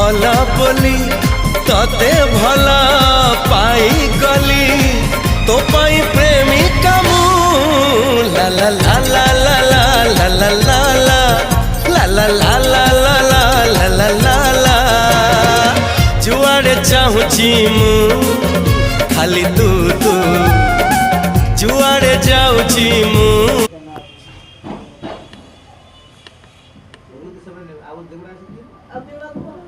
भला बोली तते भला पाई गली तो पाई प्रेमिका मु ला ला ला ला ला ला ला ला ला ला ला ला ला ला ला ला ला ला जुआड़े चाहूची मु खाली तू तू जुआड़े जाऊची मु Aku